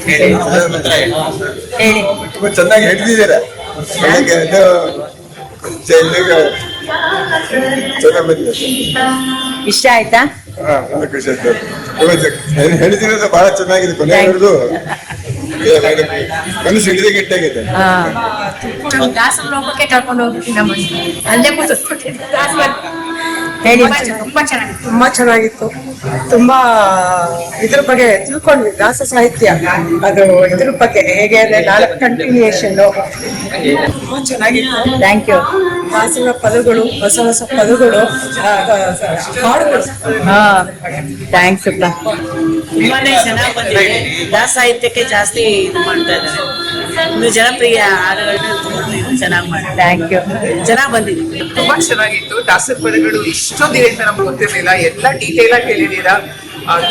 ಹೇಳಿ. ತುಂಬಾ ಚೆನ್ನಾಗಿ ಹೇಳ್ತಿದ್ದೀರಾ. ಚೆನ್ನಾಗಿ ಬಂದಿದೆ. ಇಷ್ಟ ಆಯ್ತಾ? ಖುಷಿ ಆಯ್ತು. ಹೇಳ್ತಿರೋದು ಬಹಳ ಚೆನ್ನಾಗಿದೆ. ಕೊನೆಯವರೆಗೂ ಮನಸ್ಸು ಹಿಡಿದೇ ಗಟ್ಟಿಯಾಗಿದೆ. ದಾಸರ ಲೋಕಕ್ಕೆ ಕರ್ಕೊಂಡು ಹೋಗ್ತೀನಿ ನಮ್ಮನ್ನು. ಅಲ್ಲೇ ಹೇಳಿ. ತುಂಬಾ ಚೆನ್ನಾಗಿತ್ತು. ತುಂಬಾ ಇದ್ರ ಬಗ್ಗೆ ತಿಳ್ಕೊಂಡ್ವಿ. ದಾಸ ಸಾಹಿತ್ಯ ಅದು ಇದ್ರ ಬಗ್ಗೆ ಹೇಗೆ ಅಂದ್ರೆ 4 ಕಂಟಿನ್ಯೂಯೇಷನ್ ತುಂಬಾ ಚೆನ್ನಾಗಿತ್ತು. Thank you. ದಾಸರ ಪದಗಳು, ಹೊಸ ಹೊಸ ಪದಗಳು, ಹಾಡುಗಳು. ಥ್ಯಾಂಕ್ಸ್ ಅಪ್ಪ. ತುಂಬಾನೇ ಚೆನ್ನಾಗಿ ಬಂದಿದೆ. ದಾಸ ಸಾಹಿತ್ಯಕ್ಕೆ ಜಾಸ್ತಿ ಇದು ಮಾಡ್ತಾ ಇದ್ದಾರೆ. ಇನ್ನು ಜನಪ್ರಿಯ ಹಾಡುಗಳನ್ನ ಚೆನ್ನಾಗಿ ಮಾಡಿ. Thank you. ಚೆನ್ನಾಗಿ ಬಂದಿದೆ. ತುಂಬಾ ಚೆನ್ನಾಗಿತ್ತು. ದಾಸರ ಪದಗಳು ಇಷ್ಟೊಂದಿದೆ ಅಂತ ನಮ್ಗೆ ಗೊತ್ತಿರ್ಲಿಲ್ಲ. ಎಲ್ಲ ಡೀಟೇಲ್ ಆಗಿ ಹೇಳಿದೀರಾ.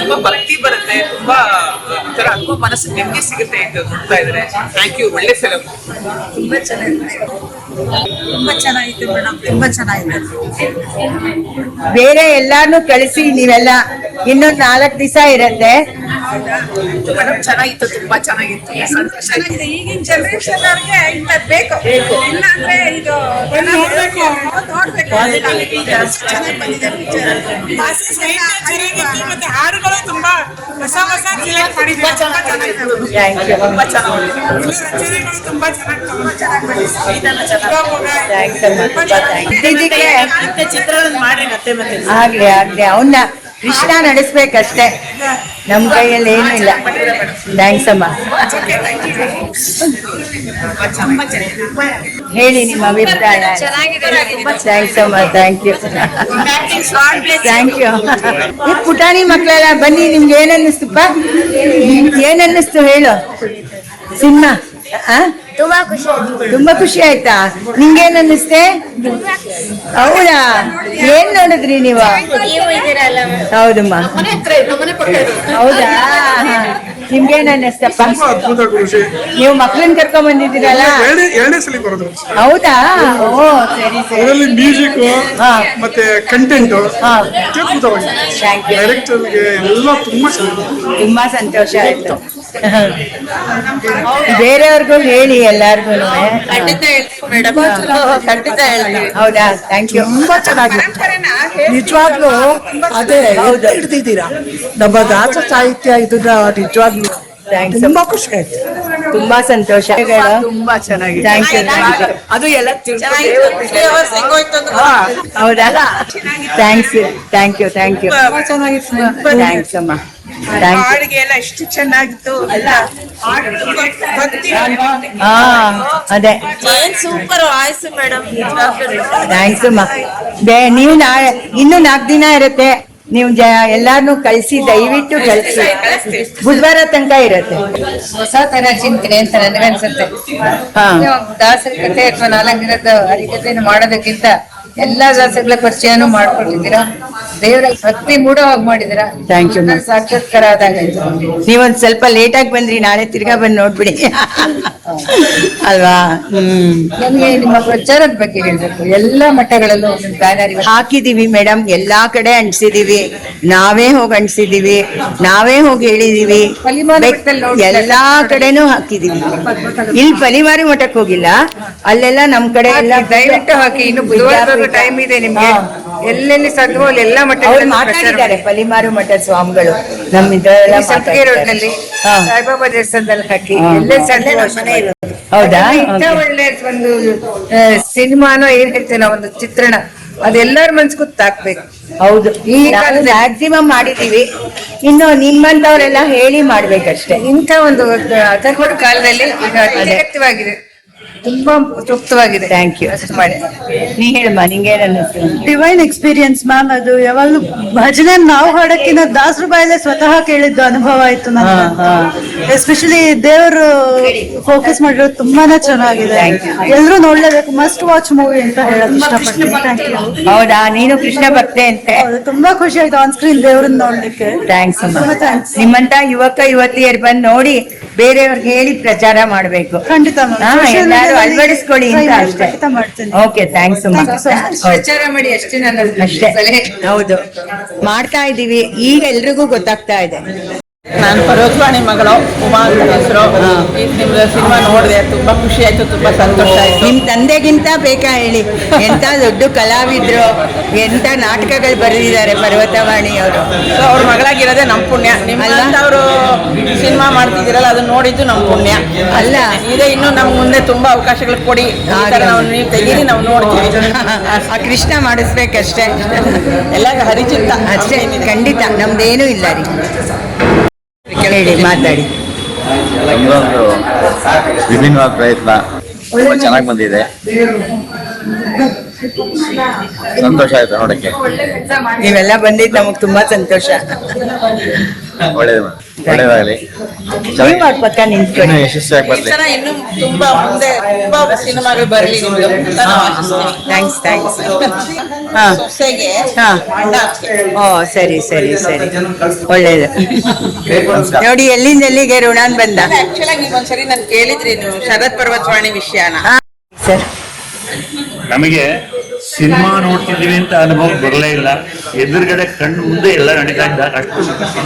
ತುಂಬಾ ಭಕ್ತಿ ಬರುತ್ತೆ. ತುಂಬಾ ಒಂಥರ ತುಂಬಾ ಮನಸ್ಸು ನೆಮ್ಮದಿ ಸಿಗುತ್ತೆ ಅಂತ ನೋಡ್ತಾ ಇದ್ರೆ. Thank you. ಒಳ್ಳೆ ಫಿಲಮ್. ತುಂಬಾ ಚೆನ್ನಾಗಿತ್ತು. ತುಂಬಾ ಚೆನ್ನಾಗಿತ್ತು ಮೇಡಮ್. ತುಂಬಾ ಚೆನ್ನಾಗಿದೆ. ಬೇರೆ ಎಲ್ಲಾನು ಕಳಿಸಿ ನೀವೆಲ್ಲ ಇನ್ನೊಂದು 4 ದಿವಸ ಇರತ್ತೆ. ಮೇಡಮ್ ಚೆನ್ನಾಗಿತ್ತು. ತುಂಬಾ ಚೆನ್ನಾಗಿತ್ತು. ಸಂತೋಷ ಆಗಿದೆ. ಈಗಿನ ಜನರೇಷನ್ ಅವ್ರಿಗೆ ಇಂಥದ್ದು ಬೇಕು. ಇಲ್ಲಾಂದ್ರೆ ಇದು ನೋಡ್ಬೇಕು. ಮತ್ತೆ ಹಾಡುಗಳು ತುಂಬಾ ಹೊಸ ಹೊಸ ತುಂಬಾ ಚಿತ್ರಗಳನ್ನು ಮಾಡ್ರಿ ಮತ್ತೆ ಮತ್ತೆ. ಆಗ್ಲಿ ಅವನ್ನ ಕೃಷ್ಣ ನಡೆಸ್ಬೇಕಷ್ಟೇ. ನಮ್ ಕೈಯಲ್ಲಿ ಏನು ಇಲ್ಲ. ಥ್ಯಾಂಕ್ಸ್ ಅಮ್ಮ. ಹೇಳಿ ನಿಮ್ಮ ಅಭಿಪ್ರಾಯ. ಥ್ಯಾಂಕ್ಸ್ ಅಮ್ಮ. Thank you. Thank you. ಪುಟಾಣಿ ಮಕ್ಕಳೆಲ್ಲ ಬನ್ನಿ. ನಿಮ್ಗೆ ಏನನ್ನಿಸ್ತುಪ್ಪ? ಏನನ್ನಿಸ್ತು ಹೇಳು. ಸಿನಿಮಾ ತುಂಬಾ ಖುಷಿ ಆಯ್ತಾ? ನಿಂಗೇನ್ ಅನ್ನಿಸ್ತೆ? ಹೌದಾ? ಏನ್ ನೋಡಿದ್ರಿ ನೀವು? ಹೌದಮ್ಮ. ಹೌದಾ? ನಿಮ್ಗೇನ್ ಅನ್ನಿಸ್ತಪ್ಪ? ನೀವು ಮಕ್ಳನ್ನ ಕರ್ಕೊಂಡ್ ಬಂದಿದ್ದೀರಲ್ಲ? ಹೌದಾ? ಓ ಸರಿ ಸರಿ. ಮ್ಯೂಸಿಕ್ ಮತ್ತೆ ಕಂಟೆಂಟ್ ಡೈರೆಕ್ಟರ್ಗೆ ಎಲ್ಲ ತುಂಬಾ ಸಂತೋಷ ಆಯ್ತು. ಬೇರೆಯವ್ರಿಗೂ ಹೇಳಿ ಎಲ್ಲಾರ್ಗು. ಖಂಡಿತ ಹೇಳ್ತೀವಿ. ಹೌದಾ? Thank you. ತುಂಬಾ ಚೆನ್ನಾಗಿತ್ತು. ನಿಜವಾಗ್ಲೂ ಅದೇ ಹಿಡ್ದಿದ್ದೀರಾ ನಮ್ಮ ದಾಸ ಸಾಹಿತ್ಯ. ಇದನ್ನ ನಿಜವಾಗ್ಲೂ ತುಂಬಾ ಖುಷಿ ಆಯ್ತು. ತುಂಬಾ ಸಂತೋಷ. ತುಂಬಾ ಚೆನ್ನಾಗಿದೆ. Thank you. ಅದು ಎಲ್ಲ ಹೌದಾ? Thanks. Thank you. Thank you. Thanks ಅಮ್ಮ. ಹಾಡಿಗೆ ಎಲ್ಲ ಎಷ್ಟು ಚೆನ್ನಾಗಿತ್ತು. ಅದೇ ಸೂಪರ್ ವಾಯ್ಸ್ ಮೇಡಮ್. ಥ್ಯಾಂಕ್ಸ್ ಅಮ್ಮ. ನೀವು ಇನ್ನು 4 ದಿನ ಇರುತ್ತೆ. ನೀವು ಎಲ್ಲಾರ್ನು ಕಳ್ಸಿ, ದಯವಿಟ್ಟು ಕಳ್ಸಿ. ಬುಧವಾರ ತನಕ ಇರತ್ತೆ. ಹೊಸ ತರ ಚಿಂತನೆ ಅಂತ ನನಗನ್ಸುತ್ತೆ. ದಾಸರ ಕಥೆ ಅಥವಾ 4 ದಿನದ ಹರಿಕಥೆಯನ್ನು ಮಾಡೋದಕ್ಕಿಂತ ಎಲ್ಲಾ ದಾಸಗಳ ಪರಿಚಯನೂ ಮಾಡ್ಕೊಟ್ಟಿದ್ದೀರಾ. ದೇವರ ಭಕ್ತಿ ಮೂಡವಾಗಿ ಮಾಡಿದ್ದೀರಾ. Thank you. ಸಾಕ್ಷಾತ್ಕಾರ ಆದಾಗ ನೀವೊಂದ್ ಸ್ವಲ್ಪ ಲೇಟ್ ಆಗಿ ಬಂದ್ರಿ. ನಾಳೆ ತಿರ್ಗಾ ಬಂದು ನೋಡ್ಬಿಡಿ ಅಲ್ವಾ? ನಮ್ಗೆ ನಿಮ್ಮ ಪ್ರಚಾರದ ಬಗ್ಗೆ ಹೇಳ್ಬೇಕು. ಎಲ್ಲಾ ಮಠಗಳಲ್ಲೂ ಬ್ಯಾನರ್ ಹಾಕಿದೀವಿ ಮೇಡಮ್. ಎಲ್ಲಾ ಕಡೆ ಅಂಟಿಸಿದೀವಿ. ನಾವೇ ಹೋಗಿ ಅಂಟಿಸಿದೀವಿ. ನಾವೇ ಹೋಗಿ ಹೇಳಿದೀವಿ. ಎಲ್ಲಾ ಕಡೆನೂ ಹಾಕಿದೀವಿ. ಇಲ್ಲಿ ಪಲಿಮಾರು ಮಠಕ್ಕೆ ಹೋಗಿಲ್ಲ. ಅಲ್ಲೆಲ್ಲ ನಮ್ ಕಡೆ ಎಲ್ಲ ದಯವಿಟ್ಟು ಹಾಕಿ. ಇನ್ನು ಬುಧವಾರ ಟೈಮ್ ಇದೆ ನಿಮ್ಗೆ. ಎಲ್ಲೆಲ್ಲಿ ಸಾಧ್ಯವೋ ಅಲ್ಲಿ ಎಲ್ಲಾ ಮಠಗಳು ಮಾತಾಡಿದ್ದಾರೆ. ಪಲಿಮಾರು ಮಠ ಸ್ವಾಮಿಗಳು ನಮ್ಮ ಇದೆಲ್ಲ ರೋಡ್ನಲ್ಲಿ ಸಾಯಿಬಾಬಾ ದೇವಸ್ಥಾನದಲ್ಲಿ ಹಾಕಿ. ಎಲ್ಲೇ ಸಾಧ್ಯ. ಹೌದಾ? ಒಳ್ಳೆ ಒಂದು ಸಿನಿಮಾನೋ ಏನ್ ಹೇಳ್ತೇವೆ ಒಂದು ಚಿತ್ರಣ ಅದೆಲ್ಲರ ಮನ್ಸ್ಗೂ ತಾಕ್ಬೇಕು. ಹೌದು. ಈಗ ಮ್ಯಾಕ್ಸಿಮಮ್ ಮಾಡಿದೀವಿ. ಇನ್ನು ನಿಮ್ಮಂತವ್ರೆಲ್ಲ ಹೇಳಿ ಮಾಡ್ಬೇಕಷ್ಟೇ. ಇಂಥ ಒಂದು ಅಥರ್ವಣ ಕಾಲದಲ್ಲಿ ಈಗ ಅಗತ್ಯವಾಗಿದೆ. ತುಂಬಾ ಸೂಕ್ತವಾಗಿದೆ. Thank you. ಮಾಡಿ ನೀ ಹೇಳಮ್ಮ. ನಿಂಗೇನ್ ಅನ್ನಿಸ್ತು? Divine experience ma'am. ಅದು ಯಾವಾಗ್ಲೂ ಭಜನೆ ನಾವು ಹಾಡಕ್ಕಿಂತ ದಾಸರ ಬಾಯಲ್ಲೇ ಸ್ವತಃ ಕೇಳಿದ್ದು ಅನುಭವ ಆಯ್ತು ನನಗೆ. ಎಸ್ಪೆಷಲಿ ದೇವರು ಫೋಕಸ್ ಮಾಡಿರೋದು ತುಂಬಾನೇ ಚೆನ್ನಾಗಿದೆ. ಎಲ್ರು ನೋಡ್ಲೇಬೇಕು. ಮಸ್ಟ್ ವಾಚ್ ಮೂವಿ ಅಂತ ಹೇಳೋದು ಇಷ್ಟಪಡ್ತೀನಿ. Thank you. ಹೌದಾ? ನೀನು ಕೃಷ್ಣ ಭಕ್ತೆ ಅಂತೆ. ತುಂಬಾ ಖುಷಿ ಆಯ್ತು ಆನ್ ಸ್ಕ್ರೀನ್ ದೇವ್ರನ್ನ ನೋಡ್ಲಿಕ್ಕೆ. ಥ್ಯಾಂಕ್ಸ್ ಅಮ್ಮ. ಥ್ಯಾಂಕ್ಸ್. ನಿಮ್ಮಂತ ಯುವಕ ಯುವತಿಯರು ಬಂದು ನೋಡಿ ಬೇರೆಯವ್ರಿಗೆ ಹೇಳಿ ಪ್ರಚಾರ ಮಾಡ್ಬೇಕು. ಖಂಡಿತ ಎಲ್ಲಾರು ಅಳವಡಿಸ್ಕೊಳ್ಳಿ ಅಂತ ಅಷ್ಟೇ. ಮಾಡ್ತೀನಿ. ಓಕೆ. ಥ್ಯಾಂಕ್ಸ್ ಅಮ್ಮ. ಪ್ರಚಾರ ಮಾಡಿ ಅಷ್ಟೇ. ನನ್ನ ಅಷ್ಟೇ. ಹೌದು, ಮಾಡ್ತಾ ಇದೀವಿ. ಈಗ ಎಲ್ರಿಗೂ ಗೊತ್ತಾಗ್ತಾ ಇದೆ. ನಾನು ಪರ್ವತವಾಣಿ ಮಗಳು ಉಮಾ ಅಂತ ಹೆಸರು. ನಿಮ್ದು ಸಿನಿಮಾ ನೋಡಿದೆ, ತುಂಬಾ ಖುಷಿ ಆಯ್ತು, ತುಂಬಾ ಸಂತೋಷ ಆಯ್ತು. ನಿಮ್ ತಂದೆಗಿಂತ ಬೇಕಾ ಹೇಳಿ, ಎಂತ ದೊಡ್ಡ ಕಲಾವಿದ್ರು, ಎಂತ ನಾಟಕಗಳು ಬರೆದಿದ್ದಾರೆ ಪರ್ವತವಾಣಿ ಅವರು. ಸೊ ಅವ್ರ ಮಗಳಾಗಿರೋದೇ ನಮ್ಮ ಪುಣ್ಯ. ನಿಮ್ಮಂತ ಅವರು ಸಿನಿಮಾ ಮಾಡ್ತಿದ್ದೀರಲ್ಲ, ಅದನ್ನ ನೋಡಿದ್ದು ನಮ್ಮ ಪುಣ್ಯ ಅಲ್ಲ. ಇದೇ ಇನ್ನು ನಮ್ಗೆ ಮುಂದೆ ತುಂಬಾ ಅವಕಾಶಗಳು ಕೊಡಿ. ಈ ಥರ ನೀವು ತೆಗೀರಿ, ನಾವು ನೋಡ್ತೀವಿ. ಆ ಕೃಷ್ಣ ಮಾಡಿಸ್ಬೇಕಷ್ಟೇ, ಎಲ್ಲ ಹರಿಚಿತ್ತ ಅಷ್ಟೇ. ಖಂಡಿತ ನಮ್ದೇನೂ ಇಲ್ಲ ರೀ. ಹೇಳಿ, ಮಾತಾಡಿ. ನಮ್ದೊಂದು ವಿಭಿನ್ನವಾದ ಪ್ರಯತ್ನ ತುಂಬಾ ಚೆನ್ನಾಗಿ ಬಂದಿದೆ. ಸಂತೋಷ ಆಯ್ತು ನೋಡಕ್ಕೆ. ನೀವೆಲ್ಲ ಬಂದಿದ್ದು ನಮಗ್ ತುಂಬಾ ಸಂತೋಷ. ಒಳ್ಳೇದಾಗಲಿ. ನೀವು ಅವ್ರ ಪಕ್ಕ ನಿಂತ್ಕೊಳ್ಳಿ. ಇನ್ನೂ ಯಶಸ್ವಿಯಾಗಿ ಈ ಬರ್ಲಿ. ಥರ ಇನ್ನು ತುಂಬಾ ಮುಂದೆ ತುಂಬಾ ಸಿನಿಮಾಗಳು ಬರಲಿ ನಿಮ್ಗೆ ಅಂತ ನಾವು ಆಶಿಸ್ತೀವಿ. ಥ್ಯಾಂಕ್ಸ್. ಹಾ ಸೊಸೆಗೆ ಹಾ. ಅಣ್ಣ ಅತ್ತೆ. ಓ ಸರಿ ಒಳ್ಳೇದು. ನೋಡಿ, ಎಲ್ಲಿಂದ ಎಲ್ಲಿಗೆ ಋಣಾನ್ ಬಂದ. ಆಕ್ಚುಲ್ ಆಗಿ ನೀವು ಒಂದ್ಸರಿ ನಾನು ಕೇಳಿದ್ರಿ, ನೀವು ಶರತ್ ಪರ್ವತವಾಣಿ ವಿಷಯನ. ಸರ್, ನಮಗೆ ಸಿನಿಮಾ ನೋಡ್ತಿದ್ದೀವಿ ಅಂತ ಅನುಭವ ಬರಲೇ ಇಲ್ಲ. ಎದುರುಗಡೆ ಕಣ್ಣು ಮುಂದೆ ಎಲ್ಲ ನಡೀತಾ ಇದ್ದ, ಅಷ್ಟು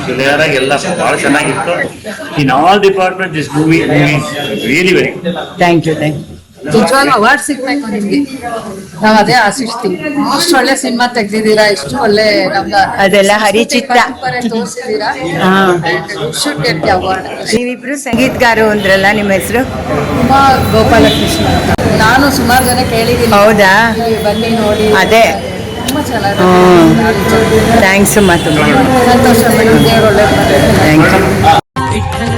ಕ್ಲಿಯರ್ ಆಗಿ ಎಲ್ಲ ಬಹಳ ಚೆನ್ನಾಗಿತ್ತು. In all department this movie really very thank you. ನಿಜವಾಗ್ಲೂ ಅವಾರ್ಡ್ ಸಿಗ್ಬೇಕು ನಿಮ್ಗೆ, ನಾವ್ ಅದೇ ಆಶಿಸ್ತೀವಿ. ಇಷ್ಟು ಒಳ್ಳೆ ಸಿನಿಮಾ ತೆಗ್ದಿದ್ದೀರಾ, ಇಷ್ಟು ಒಳ್ಳೆ ನಮ್ಗೆ ಅದೆಲ್ಲ ಹರಿಚಿತ್ತ. ತೋರಿಸಿದೀರಾ. Should get the award. ನೀವಿಬ್ರು ಸಂಗೀತಗಾರು ಅಂದ್ರಲ್ಲ, ನಿಮ್ಮ ಹೆಸರು? ಉಮಾ ಗೋಪಾಲಕೃಷ್ಣ ಅಂತ. ನಾನು ಸುಮಾರು ಜನ ಕೇಳಿದ್ದೀನಿ, ಹೌದಾ? ಇಲ್ಲಿ ಬನ್ನಿ ನೋಡಿ. ಅದೇ. ತುಂಬಾ ಚೆನ್ನಾಗಿ. ಥ್ಯಾಂಕ್ಸ್. ತುಂಬ ಸಂತೋಷ. ದೇವ್ರು ಒಳ್ಳೆ ಥ್ಯಾಂಕ್ ಯು.